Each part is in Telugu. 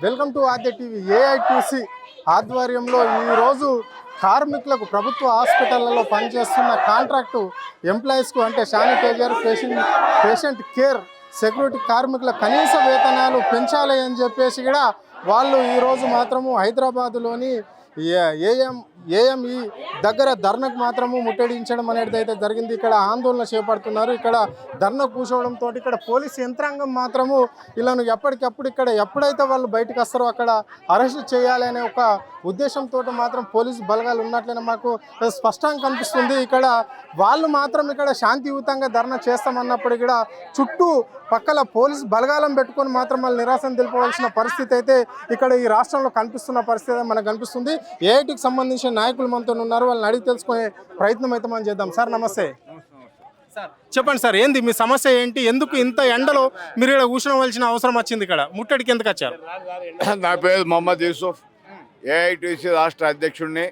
Welcome to Aadya TV. AITC ఆధ్వర్యంలో ఈరోజు కార్మికులకు ప్రభుత్వ హాస్పిటళ్లలో పనిచేస్తున్న కాంట్రాక్టు ఎంప్లాయీస్కు అంటే శానిటైజర్, పేషెంట్ కేర్, సెక్యూరిటీ కార్మికుల కనీస వేతనాలు పెంచాలి అని చెప్పేసి కూడా వాళ్ళు ఈరోజు మాత్రము హైదరాబాదులోని ఏఎంఈ దగ్గర ధర్నకు మాత్రము ముట్టడించడం అనేది అయితే జరిగింది. ఇక్కడ ఆందోళన చేపడుతున్నారు. ఇక్కడ ధర్న కూర్చోవడంతో ఇక్కడ పోలీస్ యంత్రాంగం మాత్రము వీళ్ళను ఎప్పటికప్పుడు ఇక్కడ ఎప్పుడైతే వాళ్ళు బయటకు వస్తారో అక్కడ అరెస్ట్ చేయాలి అనే ఒక ఉద్దేశంతో మాత్రం పోలీసు బలగాలు ఉన్నట్లయినా మాకు స్పష్టంగా కనిపిస్తుంది. ఇక్కడ వాళ్ళు మాత్రం ఇక్కడ శాంతియుతంగా ధర్నా చేస్తామన్నప్పుడు కూడా చుట్టూ పక్కల పోలీసు బలగాలం పెట్టుకొని మాత్రం వాళ్ళు నిరాశను తెలుపవలసిన పరిస్థితి అయితే ఇక్కడ ఈ రాష్ట్రంలో కనిపిస్తున్న పరిస్థితి మనకు కనిపిస్తుంది. ఏఐటీకి సంబంధించిన నాయకులు మనతో ఉన్నారు. వాళ్ళని అడిగి తెలుసుకునే ప్రయత్నం అయితే మనం చేద్దాం. సార్ నమస్తే. సార్ చెప్పండి సార్, ఏంది మీ సమస్య ఏంటి? ఎందుకు ఇంత ఎండలో మీరు ఇక్కడ కూర్చోవలసిన అవసరం వచ్చింది? ఇక్కడ ముట్టడికి ఎందుకు వచ్చారు? నా పేరు మొహమ్మద్ యూసుఫ్, ఏఐటీసీ రాష్ట్ర అధ్యక్షుడిని,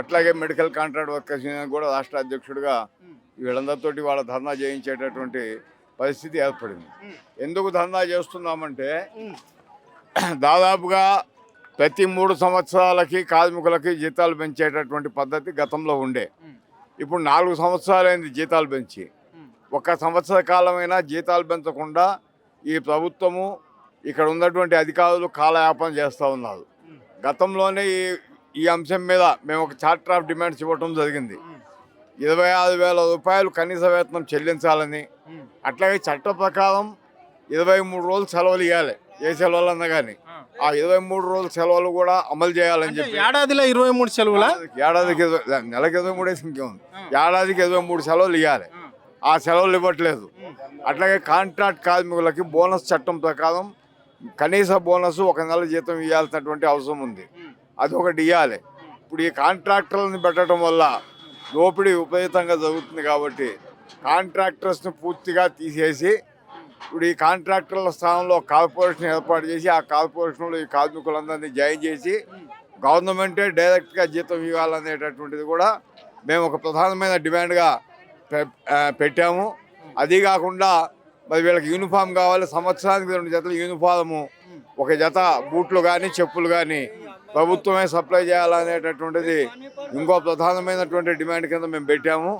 అట్లాగే మెడికల్ కాంట్రాక్ట్ వర్కర్స్ యూనియన్ కూడా రాష్ట్ర అధ్యక్షుడిగా వీళ్ళందరితోటి వాళ్ళ ధర్నా చేయించేటటువంటి పరిస్థితి ఏర్పడింది. ఎందుకు ధర్నా చేస్తున్నామంటే దాదాపుగా ప్రతి 3 సంవత్సరాలకి కార్మికులకి జీతాలు పెంచేటటువంటి పద్ధతి గతంలో ఉండే. ఇప్పుడు 4 సంవత్సరాలైంది జీతాలు పెంచి. 1 సంవత్సర కాలమైనా జీతాలు పెంచకుండా ఈ ప్రభుత్వము ఇక్కడ ఉన్నటువంటి అధికారులు కాలయాపన చేస్తూ ఉన్నారు. గతంలోనే ఈ అంశం మీద మేము ఒక చార్టర్ ఆఫ్ డిమాండ్స్ ఇవ్వటం జరిగింది. 26,000 రూపాయలు కనీస వేతనం చెల్లించాలని, అట్లాగే చట్ట ప్రకారం 23 రోజులు సెలవులు ఇవ్వాలి. ఏ సెలవులు అన్నా కానీ ఆ 23 రోజుల సెలవులు కూడా అమలు చేయాలని చెప్పి. ఏడాదిలో 23 సెలవుల ఏడాదికి నెలకి 23 ఇంకేముంది, ఏడాదికి 23 సెలవులు ఇవ్వాలి. ఆ సెలవులు ఇవ్వట్లేదు. అట్లాగే కాంట్రాక్ట్ కార్మికులకి బోనస్ చట్టం ప్రకారం కనీస బోనస్ 1 నెల జీతం ఇవ్వాల్సినటువంటి అవసరం ఉంది. అది ఒకటి ఇవ్వాలి. ఇప్పుడు ఈ కాంట్రాక్టర్లను పెట్టడం వల్ల దోపిడీ విపరీతంగా జరుగుతుంది. కాబట్టి కాంట్రాక్టర్స్ని పూర్తిగా తీసేసి ఇప్పుడు ఈ కాంట్రాక్టర్ల స్థానంలో కార్పొరేషన్ ఏర్పాటు చేసి ఆ కార్పొరేషన్లో ఈ కార్మికులందరినీ జాయిన్ చేసి గవర్నమెంటే డైరెక్ట్గా జీతం ఇవ్వాలనేటటువంటిది కూడా మేము ఒక ప్రధానమైన డిమాండ్గా పెట్టాము. అది కాకుండా మరి వీళ్ళకి యూనిఫామ్ కావాలి. సంవత్సరానికి 2 జతల యూనిఫాము, 1 జత బూట్లు కానీ చెప్పులు కానీ ప్రభుత్వమే సప్లై చేయాలనేటటువంటిది ఇంకో ప్రధానమైనటువంటి డిమాండ్ కింద మేము పెట్టాము.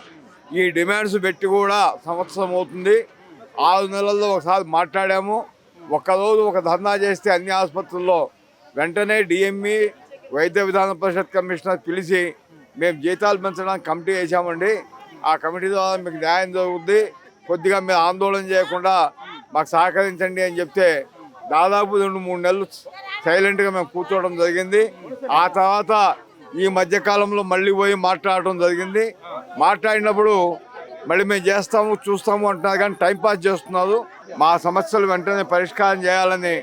ఈ డిమాండ్స్ పెట్టి కూడా సంవత్సరం అవుతుంది. 6 నెలల్లో ఒకసారి మాట్లాడాము. ఒక్కరోజు ఒక ధర్నా చేస్తే అన్ని ఆసుపత్రుల్లో వెంటనే డిఎంఈ వైద్య విధాన పరిషత్ కమిషనర్ పిలిచి మేము జీతాలు పెంచడానికి కమిటీ వేసామండి, ఆ కమిటీ ద్వారా మీకు న్యాయం జరుగుద్ది, కొద్దిగా మీరు ఆందోళన చేయకుండా మాకు సహకరించండి అని చెప్తే దాదాపు 2-3 నెలలు సైలెంట్గా మేము కూర్చోవడం జరిగింది. ఆ తర్వాత ఈ మధ్యకాలంలో మళ్ళీ పోయి మాట్లాడటం జరిగింది. మాట్లాడినప్పుడు మళ్ళీ మేము చేస్తాము చూస్తాము అంటున్నారు, కానీ టైంపాస్ చేస్తున్నారు. మా సమస్యలు వెంటనే పరిష్కారం చేయాలని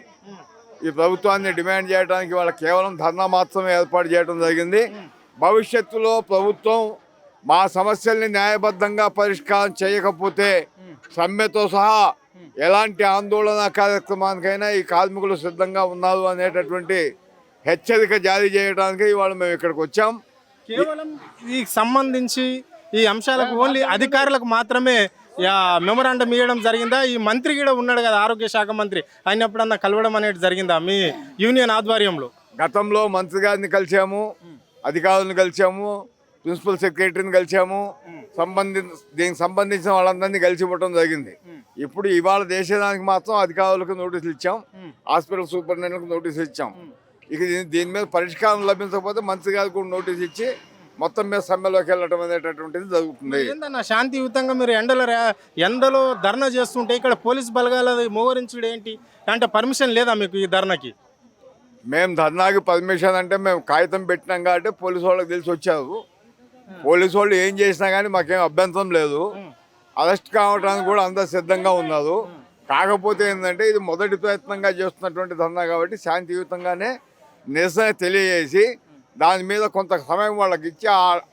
ఈ ప్రభుత్వాన్ని డిమాండ్ చేయడానికి వాళ్ళ కేవలం ధర్నా మాత్రమే ఏర్పాటు చేయడం జరిగింది. భవిష్యత్తులో ప్రభుత్వం మా సమస్యల్ని న్యాయబద్ధంగా పరిష్కారం చేయకపోతే సమ్మెతో సహా ఎలాంటి ఆందోళన కార్యక్రమానికైనా ఈ కార్మికులు సిద్ధంగా ఉన్నారు అనేటటువంటి హెచ్చరిక జారీ చేయడానికి ఇవాళ మేము ఇక్కడికి వచ్చాం. కేవలం ఈ సంబంధించి ఈ అంశాలకు ఓన్లీ అధికారులకు మాత్రమే మెమరాండం ఇవ్వడం జరిగిందా? ఈ మంత్రి కూడా ఉన్నాడు కదా, ఆరోగ్య శాఖ మంత్రి, ఆయన ఎప్పుడన్నా కలవడం అనేది జరిగిందా మీ యూనియన్ ఆధ్వర్యంలో? గతంలో మంత్రి గారిని కలిసాము, అధికారులను కలిసాము, ప్రిన్సిపల్ సెక్రటరీని కలిసాము, దీనికి సంబంధించిన వాళ్ళందరినీ కలిసి ఇవ్వడం జరిగింది. ఇప్పుడు ఇవాళ దేశానికి మాత్రం అధికారులకు నోటీసులు ఇచ్చాం, హాస్పిటల్ సూపరింటెండెంట్కి నోటీసులు ఇచ్చాం. ఇక దీని మీద పరిష్కారం లభించకపోతే మంత్రి గారికి కూడా నోటీస్ ఇచ్చి మొత్తం మీద సమ్మెలోకి వెళ్ళడం అనేటటువంటిది జరుగుతుంది. ఏంటన్నా శాంతియుతంగా మీరు ఎండలో ధర్నా చేస్తుంటే ఇక్కడ పోలీస్ బలగాల మోహరించుడు ఏంటి అంటే పర్మిషన్ లేదా మీకు ఈ ధర్నాకి? మేము ధర్నాకి పర్మిషన్ అంటే మేము కాగితం పెట్టినాం కాబట్టి పోలీసు వాళ్ళకి తెలిసి వచ్చారు. పోలీసు వాళ్ళు ఏం చేసినా కానీ మాకేం అభ్యంతరం లేదు. అరెస్ట్ కావడానికి కూడా అందరు సిద్ధంగా ఉన్నారు. కాకపోతే ఏంటంటే ఇది మొదటి ప్రయత్నంగా చేస్తున్నటువంటి ధర్నా కాబట్టి శాంతియుతంగానే నిరసన తెలియజేసి దాని మీద కొంత సమయం వాళ్ళకి ఇచ్చి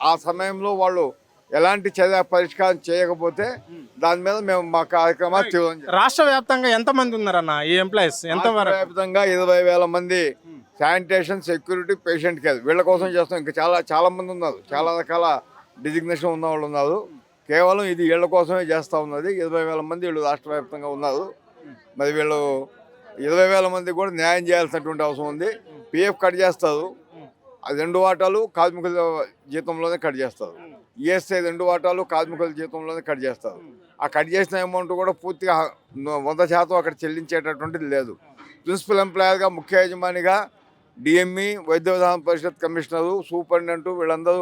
ఆ సమయంలో వాళ్ళు ఎలాంటి చర్య పరిష్కారం చేయకపోతే దాని మీద మేము మా కార్యక్రమాలు తీవ్రం. రాష్ట్ర వ్యాప్తంగా ఎంతమంది ఉన్నారన్న ఈ ఎంప్లాయీస్? ఎంత వ్యాప్తంగా 20,000 మంది శానిటేషన్, సెక్యూరిటీ, పేషెంట్ కేర్ వీళ్ళ కోసం చేస్తాం. ఇంకా చాలా మంది ఉన్నారు, చాలా రకాల డిజిగ్నేషన్ ఉన్న వాళ్ళు ఉన్నారు. కేవలం ఇది వీళ్ళ కోసమే చేస్తూ ఉన్నది. 20,000 మంది వీళ్ళు రాష్ట్ర వ్యాప్తంగా ఉన్నారు. మరి వీళ్ళు 20,000 మందికి కూడా న్యాయం చేయాల్సినటువంటి అవసరం ఉంది. పిఎఫ్ కట్ చేస్తారు, అది 2 వాటాలు కార్మికుల జీతంలోనే కట్ చేస్తారు. ఈఎస్ఐ 2 వాటాలు కార్మికుల జీతంలోనే కట్ చేస్తారు. ఆ కట్ చేసిన అమౌంట్ కూడా పూర్తిగా 100% అక్కడ చెల్లించేటటువంటిది లేదు. ప్రిన్సిపల్ ఎంప్లాయర్గా ముఖ్య యజమానిగా డిఎంఈ, వైద్య విధాన పరిషత్ కమిషనరు, సూపరింటెండెంట్ వీళ్ళందరూ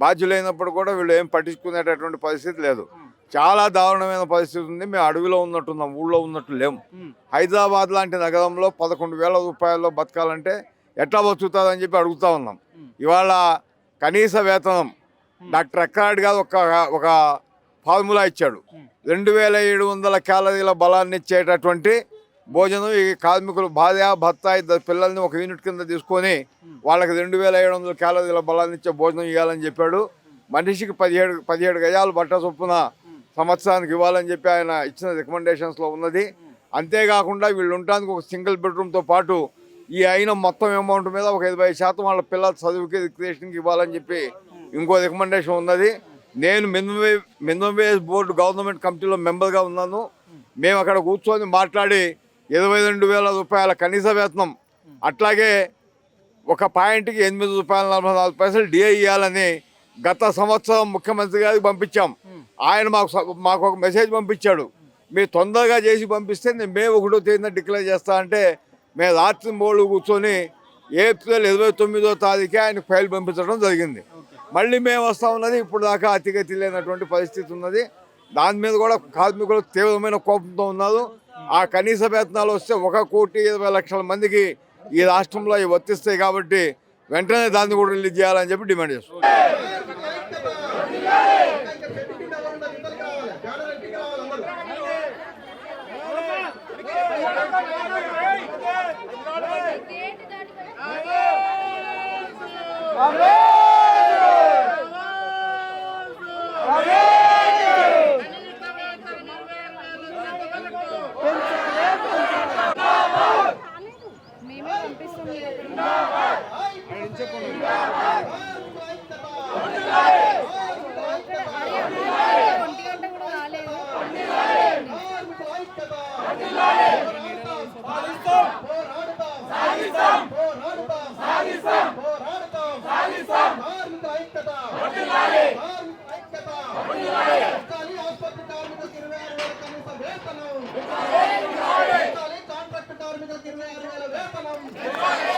బాధ్యులైనప్పుడు కూడా వీళ్ళు ఏం పట్టించుకునేటటువంటి పరిస్థితి లేదు. చాలా దారుణమైన పరిస్థితి ఉంది. మేము అడవిలో ఉన్నట్టున్నాం, ఊళ్ళో ఉన్నట్టు లేము. హైదరాబాద్ లాంటి నగరంలో 11,000 రూపాయల్లో బతకాలంటే ఎట్లా బతుకుతారని చెప్పి అడుగుతా ఉన్నాం. ఇవాళ కనీస వేతనం డాక్టర్ అక్రాడ్ గారు ఒక ఫార్ములా ఇచ్చాడు. 2,700 క్యాలరీల బలాన్ని ఇచ్చేటటువంటి భోజనం ఈ కార్మికులు భార్య భర్త 2 పిల్లల్ని ఒక యూనిట్ కింద తీసుకొని వాళ్ళకి 2,700 క్యాలరీల బలాన్ని ఇచ్చే భోజనం ఇవ్వాలని చెప్పాడు. మనిషికి 17 గజాలు బట్ట చొప్పున సంవత్సరానికి ఇవ్వాలని చెప్పి ఆయన ఇచ్చిన రికమెండేషన్స్లో ఉన్నది. అంతేకాకుండా వీళ్ళు ఉండడానికి ఒక సింగిల్ బెడ్రూమ్తో పాటు ఈ అయిన మొత్తం అమౌంట్ మీద ఒక 25% వాళ్ళ పిల్లల చదువుకి రిక్రియేషన్కి ఇవ్వాలని చెప్పి ఇంకో రికమెండేషన్ ఉన్నది. నేను మినిమం వేజ్ బోర్డు గవర్నమెంట్ కమిటీలో మెంబర్గా ఉన్నాను. మేము అక్కడ కూర్చొని మాట్లాడి 22,000 రూపాయల కనీస వేతనం, అట్లాగే ఒక పాయింట్కి ₹8.44 డిఏ ఇవ్వాలని గత సంవత్సరం ముఖ్యమంత్రి గారికి పంపించాం. ఆయన మాకు ఒక మెసేజ్ పంపించాడు, మీరు తొందరగా చేసి పంపిస్తే నేను మే 1వ తేదీన డిక్లేర్ చేస్తా అంటే మేము రాత్రి మూడు కూర్చొని ఏప్రిల్ 29వ తారీఖే ఆయన ఫైల్ పంపించడం జరిగింది. మళ్ళీ మేము వస్తూ ఉన్నది ఇప్పుడు దాకా అతిగతి లేనటువంటి పరిస్థితి ఉన్నది. దాని మీద కూడా కార్మికులు తీవ్రమైన కోపంతో ఉన్నారు. ఆ కనీస వేతనాలు వస్తే 1,20,00,000 మందికి ఈ రాష్ట్రంలో అవి వర్తిస్తాయి కాబట్టి వెంటనే దాన్ని కూడా రిలీజ్ చేయాలని చెప్పి డిమాండ్ చేస్తున్నాం. Amen.